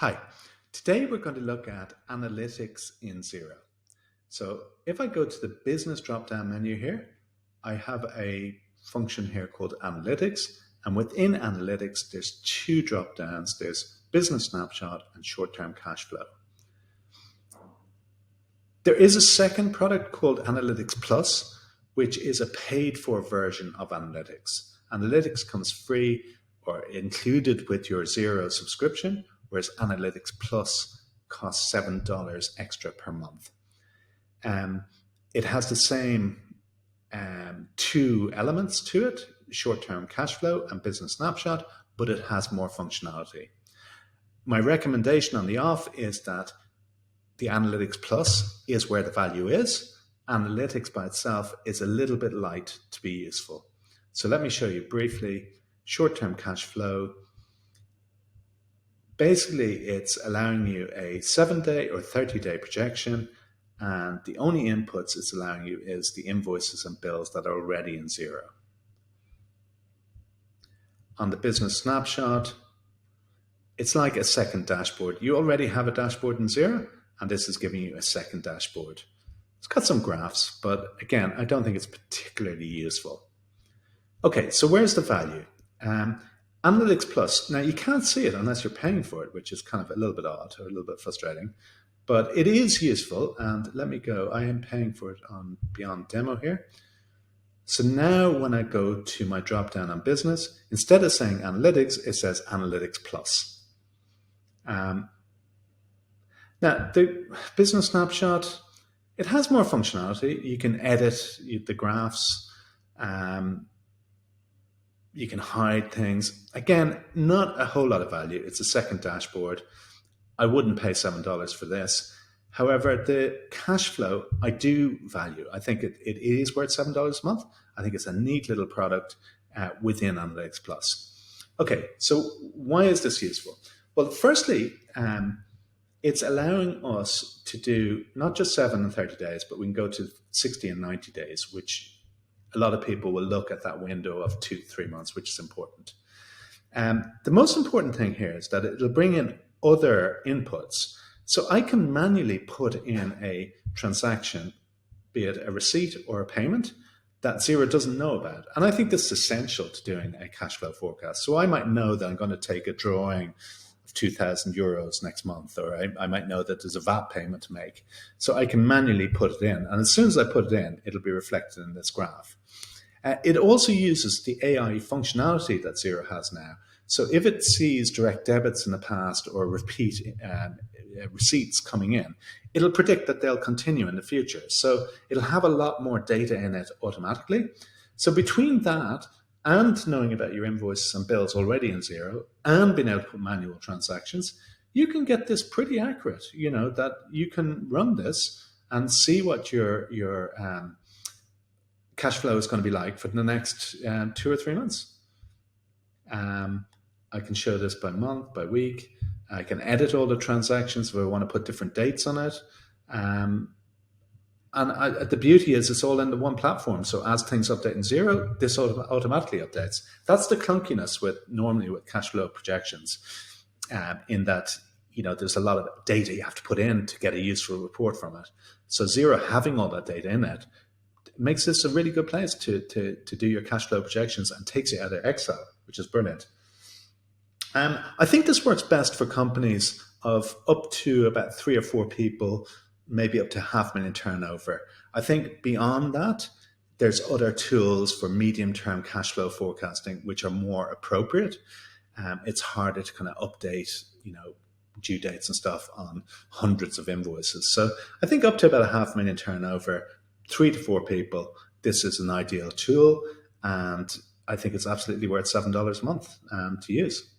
Hi, today we're going to look at analytics in Xero. So if I go to the business drop-down menu here, I have a function here called analytics. And within analytics, there's two drop-downs. There's business snapshot and short-term cash flow. There is a second product called Analytics Plus, which is a paid-for version of analytics. Analytics comes free or included with your Xero subscription, whereas Analytics Plus costs $7 extra per month. It has the same two elements to it, short-term cash flow and business snapshot, but it has more functionality. My recommendation on the off is that the Analytics Plus is where the value is. Analytics by itself is a little bit light to be useful. So let me show you briefly short-term cash flow. Basically, it's allowing you a 7-day or 30-day projection, and the only inputs it's allowing you is the invoices and bills that are already in Xero. On the business snapshot, it's like a second dashboard. You already have a dashboard in Xero, and this is giving you a second dashboard. It's got some graphs, but again, I don't think it's particularly useful. Okay, so where's the value? Analytics Plus, now you can't see it unless you're paying for it, which is kind of a little bit odd or a little bit frustrating, but it is useful. And let me go, I am paying for it on Beyond Demo here. So now when I go to my drop down on business, instead of saying analytics, it says Analytics Plus. Now the business snapshot, it has more functionality. You can edit the graphs. You can hide things. Again, not a whole lot of value. It's a second dashboard. I wouldn't pay $7 for this. However, the cash flow, I do value. I think it is worth $7 a month. I think it's a neat little product within Analytics Plus. Okay, so why is this useful? Well, firstly, it's allowing us to do not just 7 and 30 days, but we can go to 60 and 90 days, which a lot of people will look at that window of 2 to 3 months, which is important. The most important thing here is that it'll bring in other inputs. So I can manually put in a transaction, be it a receipt or a payment, that Xero doesn't know about. And I think this is essential to doing a cash flow forecast. So I might know that I'm going to take a drawing of €2,000 next month, or I might know that there's a VAT payment to make. So I can manually put it in. And as soon as I put it in, it'll be reflected in this graph. It also uses the AI functionality that Xero has now. So if it sees direct debits in the past or repeat receipts coming in, it'll predict that they'll continue in the future. So it'll have a lot more data in it automatically. So between that and knowing about your invoices and bills already in Xero and being able to put manual transactions, you can get this pretty accurate, that you can run this and see what your cash flow is going to be like for the next 2 or 3 months. I can show this by month, by week. I can edit all the transactions if I want to put different dates on it. The beauty is it's all in the one platform. So as things update in Xero, this automatically updates. That's the clunkiness normally with cash flow projections, in that there's a lot of data you have to put in to get a useful report from it. So Xero having all that data in it makes this a really good place to do your cash flow projections and takes it out of Excel, which is brilliant. I think this works best for companies of up to about 3 or 4 people, maybe up to $500,000 turnover. I think beyond that, there's other tools for medium-term cash flow forecasting, which are more appropriate. It's harder to kind of update, due dates and stuff on hundreds of invoices. So I think up to about $500,000 turnover, 3 to 4 people, this is an ideal tool. And I think it's absolutely worth $7 a month to use.